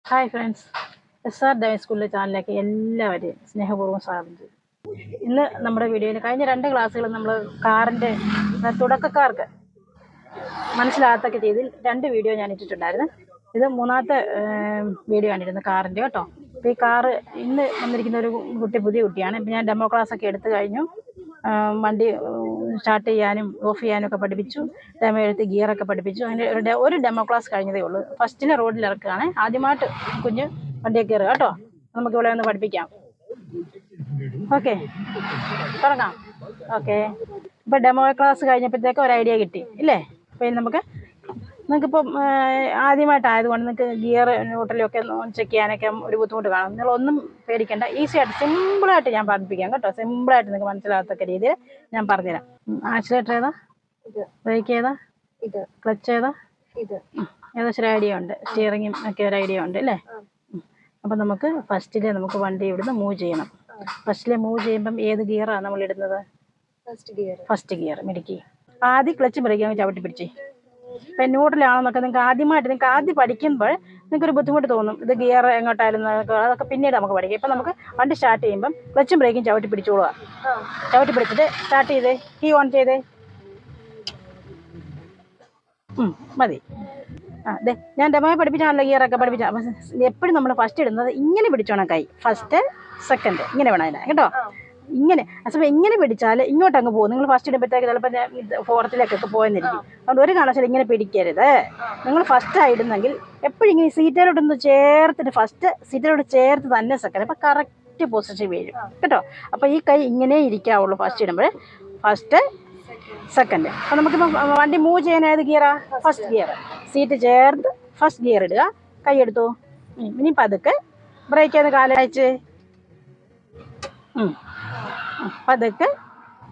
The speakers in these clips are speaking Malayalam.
ഹായ് ഫ്രണ്ട്സ്, SR ഡൈവ് സ്കൂളിലെ ചാനലിലേക്ക് എല്ലാവരെയും സ്നേഹപൂർവ്വം സ്വാഗതം ചെയ്തു. ഇന്ന് നമ്മുടെ വീഡിയോയിൽ കഴിഞ്ഞ 2 ക്ലാസ്സുകൾ നമ്മൾ കാറിൻ്റെ തുടക്കക്കാർക്ക് മനസ്സിലാകത്തക്ക രീതിയിൽ 2 വീഡിയോ ഞാൻ ഇട്ടിട്ടുണ്ടായിരുന്നു. ഇത് 3ാമത്തെ വീഡിയോ ആണ് കാറിൻ്റെ കേട്ടോ. അപ്പോൾ ഈ കാറ് ഇന്ന് വന്നിരിക്കുന്ന ഒരു പുതിയ കുട്ടിയാണ്. ഇപ്പോൾ ഞാൻ ഡെമോ ക്ലാസ്സൊക്കെ എടുത്തു കഴിഞ്ഞു. വണ്ടി സ്റ്റാർട്ട് ചെയ്യാനും ഓഫ് ചെയ്യാനും ഒക്കെ പഠിപ്പിച്ചു. ഡെമോ എടുത്ത് ഗിയറൊക്കെ പഠിപ്പിച്ചു. അതിൻ്റെ ഒരു ഡെമോ ക്ലാസ് കഴിഞ്ഞതേ ഉള്ളൂ. ഫസ്റ്റിനെ റോഡിൽ ഇറക്കുകയാണ്. ആദ്യമായിട്ട് കുഞ്ഞ് വണ്ടിയൊക്കെ കയറുക കേട്ടോ. നമുക്ക് ഇവിടെ ഒന്ന് പഠിപ്പിക്കാം. ഓക്കെ, തുടങ്ങാം. ഓക്കെ, ഇപ്പോൾ ഡെമോ ക്ലാസ് കഴിഞ്ഞപ്പോഴത്തേക്ക് ഒരു ഐഡിയ കിട്ടി ഇല്ലേ? അപ്പോൾ നിങ്ങൾക്കിപ്പം ആദ്യമായിട്ടായതുകൊണ്ട് നിങ്ങൾക്ക് ഗിയർ ന്യൂട്രലൊക്കെ ചെക്ക് ചെയ്യാനൊക്കെ ഒരു ബുദ്ധിമുട്ട് കാണും. നിങ്ങളൊന്നും പേടിക്കേണ്ട, ഈസിയായിട്ട് സിമ്പിളായിട്ട് ഞാൻ പഠിപ്പിക്കാം കേട്ടോ. സിമ്പിളായിട്ട് നിങ്ങൾക്ക് മനസ്സിലാകത്തക്ക രീതിയിൽ ഞാൻ പറഞ്ഞുതരാം. ആക്സിലേറ്റർ ഏതാ, ബ്രേക്ക് ഏതാ, ക്ലച്ച് ഏതാ, ഏകദേശം ഒരു ഐഡിയ ഉണ്ട്. സ്റ്റിയറിങ്ങും ഒക്കെ ഒരു ഐഡിയ ഉണ്ട് അല്ലേ? അപ്പം നമുക്ക് നമുക്ക് വണ്ടി ഇവിടുന്ന് മൂവ് ചെയ്യണം. ഫസ്റ്റിലെ മൂവ് ചെയ്യുമ്പം ഏത് ഗിയറാണ് നമ്മൾ ഇടുന്നത്? ഫസ്റ്റ് ഗിയർ മിടുക്കി. ആദ്യം ക്ലച്ച് ബ്രേക്ക് ചവിട്ടി പിടിച്ചേ. ഇപ്പം ന്യൂട്രലാണെന്നൊക്കെ നിങ്ങൾക്ക് ആദ്യം പഠിക്കുമ്പോൾ നിങ്ങൾക്കൊരു ബുദ്ധിമുട്ട് തോന്നും. ഇത് ഗിയർ എങ്ങോട്ടായിരുന്നു അതൊക്കെ പിന്നീട് നമുക്ക് പഠിക്കാം. ഇപ്പം നമുക്ക് വണ്ടി സ്റ്റാർട്ട് ചെയ്യുമ്പം ക്ലച്ചും ബ്രേക്കും ചവിട്ടി പിടിച്ചോളുക. ചവിട്ടി പിടിച്ചിട്ട് സ്റ്റാർട്ട് ചെയ്തേ, കീ ഓൺ ചെയ്തേ. മതി. അതെ, ഞാൻ ഡെമോയെ പഠിപ്പിച്ചാണല്ലോ ഗിയറൊക്കെ പഠിപ്പിച്ചാൽ. എപ്പോഴും നമ്മൾ ഫസ്റ്റ് ഇടുന്നത് ഇങ്ങനെ പിടിച്ചോണം കൈ. ഫസ്റ്റ് സെക്കൻഡ് ഇങ്ങനെ വേണം അതിനെ കേട്ടോ. ഇങ്ങനെ അപ്പോൾ ഇങ്ങനെ പിടിച്ചാൽ ഇങ്ങോട്ട് അങ്ങ് പോകും. നിങ്ങൾ ഫസ്റ്റ് ഇടുമ്പോഴത്തേക്ക് ചിലപ്പോൾ ഫോർത്തിലേക്കൊക്കെ പോയെന്നിരിക്കും. അതുകൊണ്ട് ഒരു കാരണവശാലും ഇങ്ങനെ പിടിക്കരുത്. നിങ്ങൾ ഫസ്റ്റാണ് ഇടുന്നെങ്കിൽ എപ്പോഴും ഇങ്ങനെ സീറ്റിലോട്ടൊന്ന് ചേർത്തിട്ട് ഫസ്റ്റ് സീറ്റിലോട്ട് ചേർത്ത് തന്നെ സെക്കൻഡ്. അപ്പോൾ കറക്റ്റ് പൊസിഷൻ വീഴും കേട്ടോ. അപ്പോൾ ഈ കൈ ഇങ്ങനെ ഇരിക്കാവുള്ളൂ ഫസ്റ്റ് ഇടുമ്പോൾ. First second. അപ്പോൾ നമുക്കിപ്പോൾ വണ്ടി മൂവ് ചെയ്യാൻ ഏത് ഗിയറാ? First gear. സീറ്റ് ചേർത്ത് ഫസ്റ്റ് ഗിയർ ഇടുക. കൈ എടുത്തു. ഇനി പതുക്കെ ബ്രേക്ക് ചെയ്ത് കാലയച്ച് പതുക്കെ.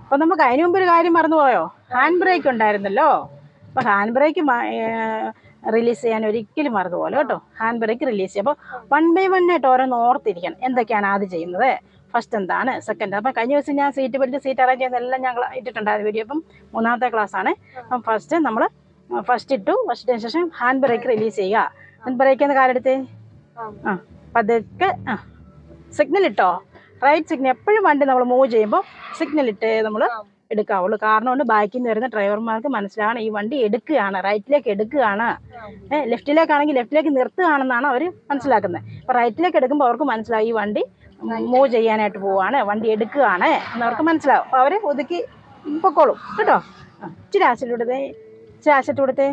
അപ്പോൾ നമുക്ക് അതിന് മുമ്പ് ഒരു കാര്യം മറന്നുപോയോ? ഹാൻഡ് ബ്രേക്ക് ഉണ്ടായിരുന്നല്ലോ. അപ്പോൾ ഹാൻഡ് ബ്രേക്ക് റിലീസ് ചെയ്യാൻ ഒരിക്കലും മറന്നുപോലെ കേട്ടോ. ഹാൻഡ് ബ്രേക്ക് റിലീസ് ചെയ്യുക. അപ്പോൾ 1 by 1 ആയിട്ട് ഓരോന്ന് ഓർത്തിരിക്കണം. എന്തൊക്കെയാണ് ആദ്യം ചെയ്യുന്നത്, ഫസ്റ്റ് എന്താണ്, സെക്കൻഡ്. അപ്പം കഴിഞ്ഞ ദിവസം ഞാൻ സീറ്റ് അറേഞ്ച് ചെയ്യുന്നതെല്ലാം ഞങ്ങൾ ഇട്ടിട്ടുണ്ടായിരുന്നു വീഡിയോ. അപ്പം 3ാമത്തെ ക്ലാസ്സാണ്. അപ്പം ഫസ്റ്റ് ഇട്ടു. ഫസ്റ്റിന് ശേഷം ഹാൻഡ് ബ്രേക്ക് റിലീസ് ചെയ്യുക. ഹാൻഡ് ബ്രേക്ക് എന്ന് കാലെടുത്ത് പതുക്കെ സിഗ്നൽ ഇട്ടോ. Right signal. എപ്പോഴും വണ്ടി നമ്മൾ മൂവ് ചെയ്യുമ്പോൾ സിഗ്നൽ ഇട്ട് നമ്മൾ എടുക്കാവുള്ളൂ. കാരണം കൊണ്ട് ബാക്കിൽ നിന്ന് വരുന്ന ഡ്രൈവർമാർക്ക് മനസ്സിലാകണം ഈ വണ്ടി എടുക്കുകയാണ്, റൈറ്റിലേക്ക് എടുക്കുകയാണ്. ലെഫ്റ്റിലേക്കാണെങ്കിൽ ലെഫ്റ്റിലേക്ക് നിർത്തുകയാണെന്നാണ് അവർ മനസ്സിലാക്കുന്നത്. അപ്പോൾ റൈറ്റിലേക്ക് എടുക്കുമ്പോൾ അവർക്ക് മനസ്സിലാവും ഈ വണ്ടി മൂവ് ചെയ്യാനായിട്ട് പോവുകയാണ്, വണ്ടി എടുക്കുകയാണ് എന്നവർക്ക് മനസ്സിലാവും. അപ്പോൾ അവർ ഒതുക്കി പൊക്കോളും കേട്ടോ. ഇച്ചിരി ആസിഡ് കൊടുത്തേ.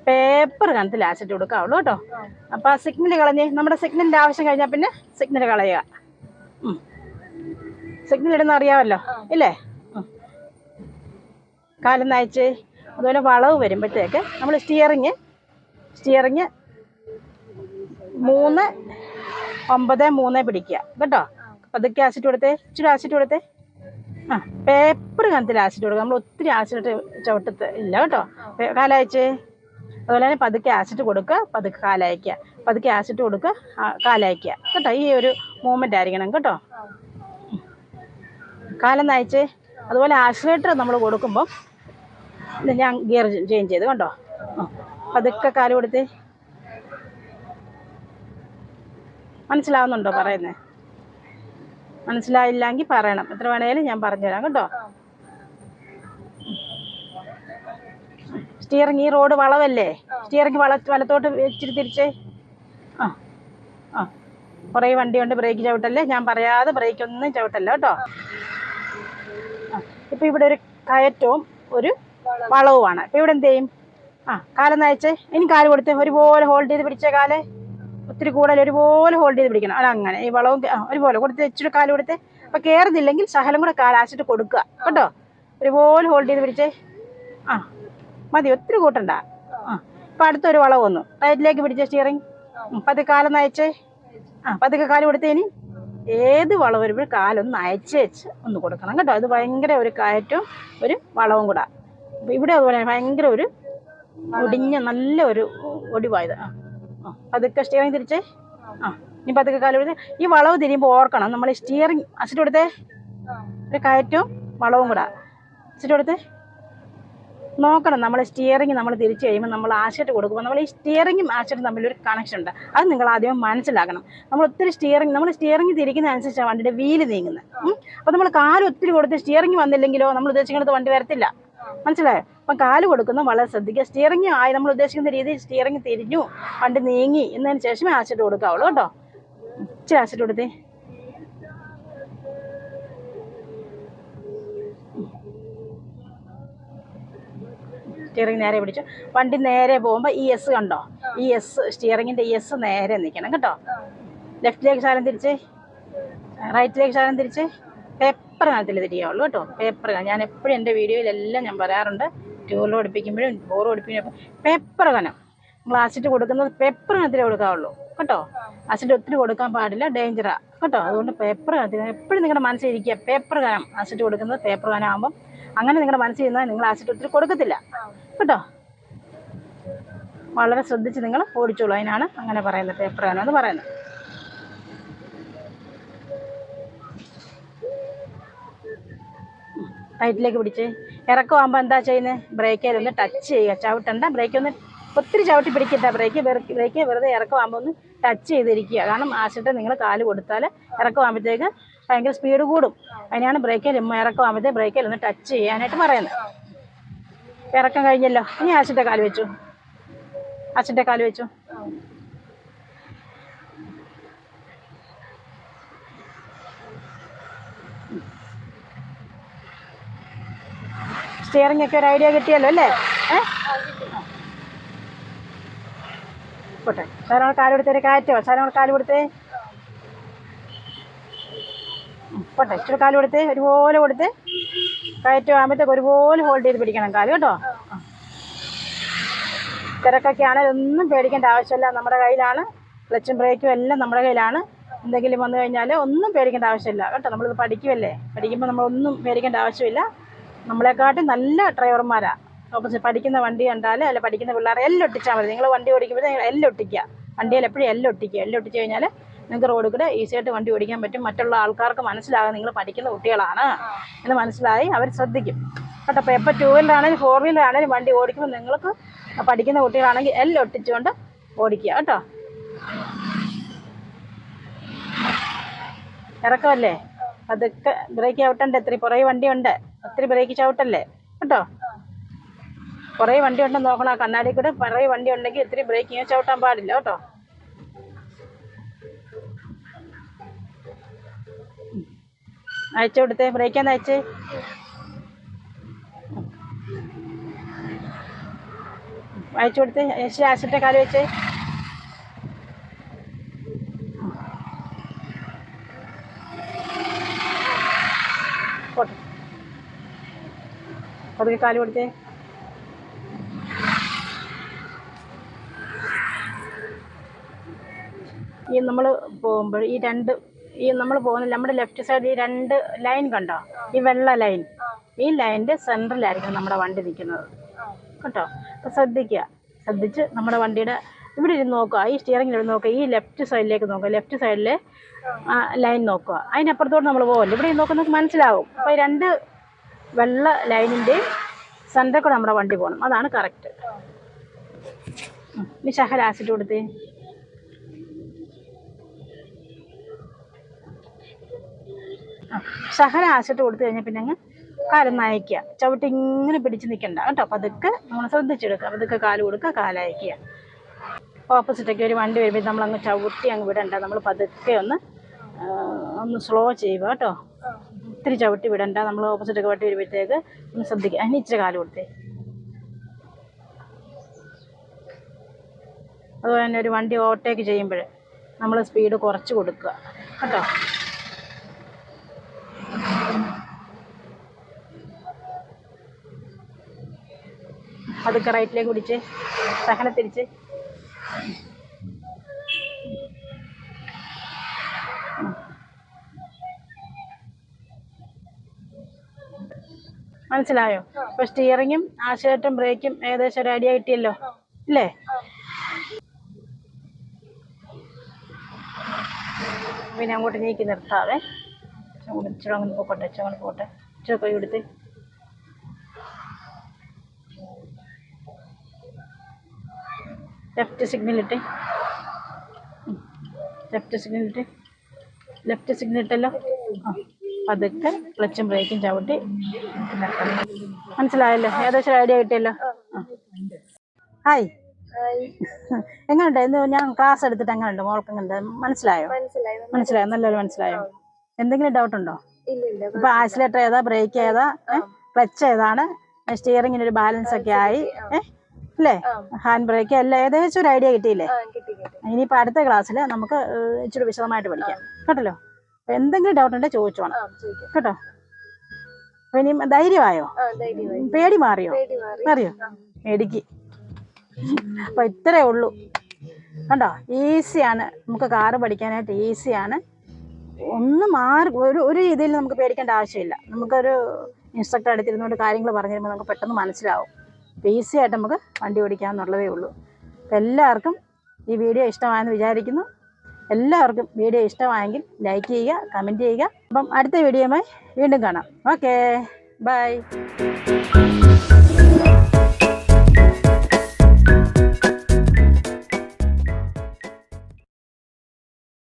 പേപ്പർ കണത്തിൽ ആസിഡ് കൊടുക്കാവുള്ളൂ കേട്ടോ. അപ്പോൾ ആ സിഗ്നൽ കളഞ്ഞ് നമ്മുടെ സിഗ്നലിൻ്റെ ആവശ്യം കഴിഞ്ഞാൽ പിന്നെ സിഗ്നൽ കളയുക. സിഗ്നൽ ഇടുന്ന അറിയാമല്ലോ ഇല്ലേ? കാലം നയിച്ച്. അതുപോലെ വളവ് വരുമ്പോഴത്തേക്ക് നമ്മൾ സ്റ്റിയറിങ് 3, 9, 3 പിടിക്കുക കേട്ടോ. പതുക്കെ ആസിഡ് കൊടുത്തേ. ഇച്ചിരി ആസിഡ് കൊടുത്തേ. പേപ്പർ കണത്തിൽ ആസിഡ് കൊടുക്കുക. നമ്മൾ ഒത്തിരി ആസിഡ് ചവിട്ടത്ത് ഇല്ല കേട്ടോ. കാലയച്ച്. അതുപോലെ തന്നെ പതുക്കെ ആസിഡ് കൊടുക്കുക, പതുക്കെ കാലയക്കുക. പതുക്കെ ആസിഡ് കൊടുക്കുക, കാലയക്കുക കേട്ടോ. ഈ ഒരു മൂവ്മെൻ്റ് ആയിരിക്കണം കേട്ടോ. കാലം നയിച്ച്. അതുപോലെ ആക്സിലേറ്റർ നമ്മൾ കൊടുക്കുമ്പം ഞാൻ ഗിയർ ചേഞ്ച് ചെയ്ത് കണ്ടോ. പതുക്കെ കാല് കൊടുത്ത്. മനസ്സിലാവുന്നുണ്ടോ പറയുന്നത്? മനസ്സിലായില്ലെങ്കിൽ പറയണം. എത്ര വേണേലും ഞാൻ പറഞ്ഞുതരാം കേട്ടോ. സ്റ്റിയറിങ്, ഈ റോഡ് വളവല്ലേ, സ്റ്റിയറിങ് വലത്തോട്ട് ഇച്ചിരി തിരിച്ചേ. കുറേ വണ്ടിയുണ്ട്, ബ്രേക്ക് ചവിട്ടല്ലേ. ഞാൻ പറയാതെ ബ്രേക്കൊന്നും ചവിട്ടല്ല കേട്ടോ. ഇപ്പം ഇവിടെ ഒരു കയറ്റവും ഒരു വളവുമാണ്. ഇപ്പം ഇവിടെ എന്ത് ചെയ്യും? കാലം നയിച്ചേ. ഇനി കാല് കൊടുത്തേ. ഒരുപോലെ ഹോൾഡ് ചെയ്ത് പിടിച്ചേ. കാല് ഒത്തിരി കൂടുതൽ ഒരുപോലെ ഹോൾഡ് ചെയ്ത് പിടിക്കണം. അങ്ങനെ ഈ വളവും ഒരുപോലെ കൊടുത്ത് ഇച്ചിരി കാല് കൊടുത്തേ. അപ്പം കയറുന്നില്ലെങ്കിൽ ശകലം കൂടെ കാലാശിട്ട് കൊടുക്കുക കേട്ടോ. ഒരുപോലെ ഹോൾഡ് ചെയ്ത് പിടിച്ചേ. മതി, ഒത്തിരി കൂട്ടണ്ട. ഇപ്പം അടുത്തൊരു വളവ് വന്നു. റൈറ്റിലേക്ക് പിടിച്ചേ സ്റ്റിയറിങ്. പതുക്കെ കാലം നയിച്ചേ. പതുക്കെ കാല് കൊടുത്തേ. ഇനി ഏത് വളവ് വരുമ്പോൾ കാലൊന്ന് അയച്ച് ഒന്ന് കൊടുക്കണം കേട്ടോ. ഇത് ഭയങ്കര ഒരു കയറ്റവും ഒരു വളവും കൂടെ. അപ്പോൾ ഇവിടെ അതുപോലെ ഭയങ്കര ഒരു ഒടിഞ്ഞ നല്ല ഒരു ഒടിവായത്. പതുക്കെ സ്റ്റിയറിങ് തിരിച്ചേ. ഇനി പതുക്കെ കാല് കൊടുത്തേ. ഈ വളവ് തിരിയുമ്പോൾ ഓർക്കണം, നമ്മൾ സ്റ്റിയറിങ് അസിറ്റ് കൊടുത്തേ. ഒരു കയറ്റവും വളവും കൂടെ അസിറ്റ് കൊടുത്തേ. നോക്കണം. നമ്മൾ സ്റ്റിയറിംഗ് നമ്മൾ തിരിച്ച് കഴിയുമ്പോൾ നമ്മൾ ആശയിട്ട് കൊടുക്കുമ്പോൾ നമ്മൾ ഈ സ്റ്റിയറിംഗും ആശയിട്ടും തമ്മിലൊരു കണക്ഷൻ ഉണ്ട്. അത് നിങ്ങൾ ആദ്യം മനസ്സിലാക്കണം. നമ്മൾ ഒത്തിരി നമ്മൾ സ്റ്റിയറിംഗ് തിരിക്കുന്ന അനുസരിച്ചാണ് വണ്ടിയുടെ വീല് നീങ്ങുന്നത്. അപ്പോൾ നമ്മൾ കാല് ഒത്തിരി കൊടുത്ത് സ്റ്റിയറിംഗ് വന്നില്ലെങ്കിലോ നമ്മൾ ഉദ്ദേശിക്കുന്നത് വണ്ടി വരത്തില്ല. മനസ്സിലായോ? അപ്പം കാല് കൊടുക്കുന്നത് വളരെ ശ്രദ്ധിക്കുക. സ്റ്റിയറിംഗ് ആയി നമ്മൾ ഉദ്ദേശിക്കുന്ന രീതിയിൽ സ്റ്റിയറിംഗ് തിരിഞ്ഞു, വണ്ടി നീങ്ങി എന്നതിന് ശേഷമേ ആശയിട്ട് കൊടുക്കാവുള്ളൂ കേട്ടോ. ഇച്ചിരി ആശയിട്ട് കൊടുത്തേ. സ്റ്റിയറിംഗ് നേരെ പിടിച്ചു. വണ്ടി നേരെ പോകുമ്പോൾ ഈ എസ് കണ്ടോ? ഈ എസ് സ്റ്റിയറിംഗിൻ്റെ എസ് നേരെ നിൽക്കണം കേട്ടോ. ലെഫ്റ്റിലേക്ക് ശാലം തിരിച്ച്, റൈറ്റിലേക്ക് ശാലം തിരിച്ച്. പേപ്പർ കനത്തിൽ തിരിയാവുള്ളൂ കേട്ടോ. പേപ്പർ ഞാൻ എപ്പോഴും എൻ്റെ വീഡിയോയിലെല്ലാം ഞാൻ പറയാറുണ്ട്. ടൂറിൽ പഠിപ്പിക്കുമ്പോഴും ബോറ് പഠിപ്പിക്കുമ്പോഴും പേപ്പർ കനം നിങ്ങൾ ആസിഡ് കൊടുക്കുന്നത് പേപ്പർ കനത്തിലേ കൊടുക്കാവുള്ളൂ കേട്ടോ. ആസിഡ് ഒത്തിരി കൊടുക്കാൻ പാടില്ല, ഡേഞ്ചറാണ് കേട്ടോ. അതുകൊണ്ട് പേപ്പർ കനത്തിൽ എപ്പോഴും നിങ്ങളുടെ മനസ്സിലിരിക്കുക. പേപ്പർ കനം ആസിഡ് കൊടുക്കുന്നത് പേപ്പർ കനം ആകുമ്പം അങ്ങനെ നിങ്ങളുടെ മനസ്സിൽ ഇരുന്നാൽ നിങ്ങൾ ആസിഡ് ഒത്തിരി കൊടുക്കത്തില്ല കേട്ടോ. വളരെ ശ്രദ്ധിച്ച് നിങ്ങൾ ഓടിച്ചോളൂ. അതിനാണ് അങ്ങനെ പറയുന്നത്, പേപ്പർ കനം എന്ന് പറയുന്നത്. ടൈറ്റിലേക്ക് പിടിച്ച് ഇറക്കുവാകുമ്പോൾ എന്താ ചെയ്യുന്നത്? ബ്രേക്കിലൊന്ന് ടച്ച് ചെയ്യുക. ചവിട്ടണ്ട, ബ്രേക്കൊന്ന് ഒത്തിരി ചവിട്ടി പിടിക്കണ്ട. ബ്രേക്ക് വെറുതെ ഇറക്കുവാകുമ്പോൾ ഒന്ന് ടച്ച് ചെയ്തിരിക്കുക. കാരണം ആശിട്ട് നിങ്ങൾ കാല് കൊടുത്താൽ ഇറക്കുവാകുമ്പോഴത്തേക്ക് ഭയങ്കര സ്പീഡ് കൂടും. അതിനാണ് ഇറക്കുവാകുമ്പോഴത്തേക്ക് ബ്രേക്കിലൊന്ന് ടച്ച് ചെയ്യാനായിട്ട് പറയുന്നത്. ഇറക്കം കഴിഞ്ഞല്ലോ. ഇനി ആശിൻ്റെ കാല് വെച്ചു. ആശിൻ്റെ കാല് വെച്ചു. സ്റ്റിയറിംഗ് ഒക്കെ ഒരു ഐഡിയ കിട്ടിയല്ലോ അല്ലേ? പോട്ടെ. സാറോട് കാല് കൊടുത്തേ. കാറ്റോ? സാറോട് കാല് കൊടുത്തേ. പോട്ടെ. ഇച്ചിരി കാല് കൊടുത്തേ. ഒരുപോലെ കൊടുത്തേ. കയറ്റോ ആകുമ്പോഴത്തേക്ക് ഒരുപോലെ ഹോൾഡ് ചെയ്ത് പിടിക്കണം കാല് കേട്ടോ. തിരക്കൊക്കെ ആണെങ്കിൽ ഒന്നും പേടിക്കേണ്ട ആവശ്യമില്ല. നമ്മുടെ കയ്യിലാണ് ക്ലച്ചും ബ്രേക്കും എല്ലാം നമ്മുടെ കയ്യിലാണ്. എന്തെങ്കിലും വന്നു കഴിഞ്ഞാൽ ഒന്നും പേടിക്കേണ്ട ആവശ്യമില്ല കേട്ടോ. നമ്മളിത് പഠിക്കുമല്ലേ, പഠിക്കുമ്പോൾ നമ്മളൊന്നും പേടിക്കേണ്ട ആവശ്യമില്ല. നമ്മളെക്കാട്ടും നല്ല ഡ്രൈവർമാരാണ്. ഓപ്പോസിറ്റ് പഠിക്കുന്ന വണ്ടി കണ്ടാൽ അല്ല പഠിക്കുന്ന പിള്ളേരെ എല്ലാം ഒട്ടിച്ചാൽ മതി. നിങ്ങൾ വണ്ടി ഓടിക്കുമ്പോൾ എല്ലാം ഒട്ടിക്കുക. വണ്ടിയിൽ എപ്പോഴും എല്ലാം ഒട്ടിക്കുക. എല്ലാം ഒട്ടിച്ച് കഴിഞ്ഞാൽ നിങ്ങൾക്ക് റോഡിൽ കൂടെ ഈസിയായിട്ട് വണ്ടി ഓടിക്കാൻ പറ്റും. മറ്റുള്ള ആൾക്കാർക്ക് മനസ്സിലാകും നിങ്ങൾ പഠിക്കുന്ന കുട്ടികളാണ് എന്ന് മനസ്സിലായി അവർ ശ്രദ്ധിക്കും കേട്ടോ. അപ്പോൾ എപ്പോൾ 2 വീലറാണെങ്കിലും 4 വീലറാണെങ്കിലും വണ്ടി ഓടിക്കുമ്പോൾ നിങ്ങൾക്ക് പഠിക്കുന്ന കുട്ടികളാണെങ്കിൽ എല്ലാം ഒട്ടിച്ചുകൊണ്ട് ഓടിക്കുക കേട്ടോ. ഇറക്കമല്ലേ, അതൊക്കെ ബ്രേക്ക് ചവിട്ടണ്ടേ. ഒത്തിരി പുറകെ വണ്ടിയുണ്ട്, ഒത്തിരി ബ്രേക്ക് ചവിട്ടല്ലേ കേട്ടോ. കുറേ വണ്ടി ഉണ്ടെന്ന് നോക്കണം. ആ കണ്ണാടി കൂടെ കുറേ വണ്ടി ഉണ്ടെങ്കിൽ ഒത്തിരി ബ്രേക്കിങ് ചവിട്ടാൻ പാടില്ല കേട്ടോ. അയച്ചു കൊടുത്തേ. ബ്രേക്കാന്ന് അയച്ചേ. അയച്ചു കൊടുത്തേ. ആശിൻ്റെ കാല് വെച്ചേ. പോട്ടെ. പതുക്കെ കാല് കൊടുത്തേ. ഈ നമ്മൾ പോകുമ്പോൾ ഈ നമ്മൾ പോകുന്ന നമ്മുടെ ലെഫ്റ്റ് സൈഡ് ഈ 2 ലൈൻ കണ്ടോ? ഈ വെള്ള ലൈൻ, ഈ ലൈനിൻ്റെ സെൻറ്ററിലായിരിക്കും നമ്മുടെ വണ്ടി നിൽക്കുന്നത് കേട്ടോ. അപ്പോൾ ശ്രദ്ധിച്ച് നമ്മുടെ വണ്ടിയുടെ ഇവിടെ ഇരുന്ന് നോക്കുക. ഈ സ്റ്റിയറിംഗിൽ ഇരുന്ന് നോക്കുക. ഈ ലെഫ്റ്റ് സൈഡിലേക്ക് നോക്കുക. ലെഫ്റ്റ് സൈഡിലെ ലൈൻ നോക്കുക. അതിനപ്പുറത്തോട്ട് നമ്മൾ പോകുമല്ലോ. ഇവിടെ നോക്കുന്നത് മനസ്സിലാവും. അപ്പോൾ ഈ 2 വെള്ള ലൈനിൻ്റെ സെൻറ്ററിൽ കൂടെ നമ്മുടെ വണ്ടി പോകണം. അതാണ് കറക്റ്റ്. ഇനി ശകലം ആസിഡ് കൊടുത്തേ. ശകലം ആസിഡ് കൊടുത്തു കഴിഞ്ഞാൽ പിന്നെ അങ്ങ് കാലൊന്ന് അയക്കുക. ചവിട്ടി ഇങ്ങനെ പിടിച്ച് നിൽക്കണ്ട കേട്ടോ. പതുക്കെ നമ്മൾ ശ്രദ്ധിച്ചെടുക്കുക. പതുക്കെ കാല് കൊടുക്കുക, കാലയക്കുക. ഓപ്പോസിറ്റൊക്കെ ഒരു വണ്ടി വരുമ്പോൾ നമ്മളങ്ങ് ചവിട്ടി അങ്ങ് വിടണ്ട. നമ്മൾ പതുക്കെ ഒന്ന് സ്ലോ ചെയ്യുക കേട്ടോ. ഒത്തിരി ചവിട്ടി വിടണ്ട. നമ്മൾ ഓപ്പോസിറ്റൊക്കെ വണ്ടി വരുമ്പോഴത്തേക്ക് ഒന്ന് ശ്രദ്ധിക്കുക. അതിന് ഇച്ചിരി കാല് കൊടുത്തേ. അതുപോലെ തന്നെ ഒരു വണ്ടി ഓവർടേക്ക് ചെയ്യുമ്പോൾ നമ്മൾ സ്പീഡ് കുറച്ച് കൊടുക്കുക കേട്ടോ. അതൊക്കെ റൈറ്റിലേക്ക് പിടിച്ച് ശകലം തിരിച്ച്. മനസ്സിലായോ? അപ്പോൾ സ്റ്റിയറിങ്ങും ആക്സിലേറ്ററും ബ്രേക്കും ഏകദേശം ഒരു ഐഡിയ കിട്ടിയല്ലോ അല്ലേ? പിന്നെ അങ്ങോട്ട് നീക്കി നിർത്താതെ ഇച്ചിരി അങ്ങനെ പോട്ടെ. ഇച്ചിരി കൈ കൊടുത്ത് ലെഫ്റ്റ് സിഗ്നൽ ഇട്ട് ലെഫ്റ്റ് സിഗ്നൽ ഇട്ടല്ലോ. പതുക്കെ ക്ലച്ചും ബ്രേക്കും ചവിട്ടി നിർത്തണം. മനസ്സിലായല്ലോ? ഏകദേശം ഐഡിയ കിട്ടിയല്ലോ. ഹായ്, എങ്ങനെയുണ്ട്? ഇന്ന് ഞാൻ ക്ലാസ് എടുത്തിട്ട് എങ്ങനെയുണ്ട്? മോൾക്ക് എങ്ങനെയുണ്ട്? മനസ്സിലായോ? നല്ലൊരു മനസ്സിലായോ? എന്തെങ്കിലും ഡൗട്ട് ഉണ്ടോ? ഇപ്പൊ ആക്സിലേറ്റർ ഏതാ, ബ്രേക്ക് ഏതാ, ക്ലച്ച് ഏതാണ്, സ്റ്റിയറിങ്ങിന് ഒരു ബാലൻസ് ഒക്കെ ആയി അല്ലേ, ഹാൻഡ് ബ്രേക്ക് എല്ലാം ഏകദേശം ഒരു ഐഡിയ കിട്ടിയില്ലേ? ഇനിയിപ്പോൾ അടുത്ത ക്ലാസ്സിൽ നമുക്ക് ഇച്ചിരി വിശദമായിട്ട് പഠിക്കാം കേട്ടല്ലോ. എന്തെങ്കിലും ഡൗട്ട് ഉണ്ടെങ്കിൽ ചോദിച്ചോണം കേട്ടോ. അപ്പൊ ഇനി ധൈര്യമായോ? പേടി മാറിയോ? മേടിക്ക്. അപ്പൊ ഇത്രേ ഉള്ളൂ കണ്ടോ. ഈസിയാണ്, നമുക്ക് കാറ് പഠിക്കാനായിട്ട് ഈസിയാണ്. ഒന്നും ഒരു രീതിയിൽ നമുക്ക് പേടിക്കേണ്ട ആവശ്യമില്ല. നമുക്കൊരു ഇൻസ്ട്രക്ടർ അടുത്തിരുന്നുകൊണ്ട് കാര്യങ്ങൾ പറഞ്ഞു തരുമ്പോൾ നമുക്ക് പെട്ടെന്ന് മനസ്സിലാവും. ഈസി ആയിട്ട് നമുക്ക് വണ്ടി ഓടിക്കാമെന്നുള്ളതേ ഉള്ളൂ. അപ്പം എല്ലാവർക്കും ഈ വീഡിയോ ഇഷ്ടമായെന്ന് വിചാരിക്കുന്നു. എല്ലാവർക്കും വീഡിയോ ഇഷ്ടമായെങ്കിൽ ലൈക്ക് ചെയ്യുക, കമൻറ്റ് ചെയ്യുക. അപ്പം അടുത്ത വീഡിയോയുമായി വീണ്ടും കാണാം. Okay, by.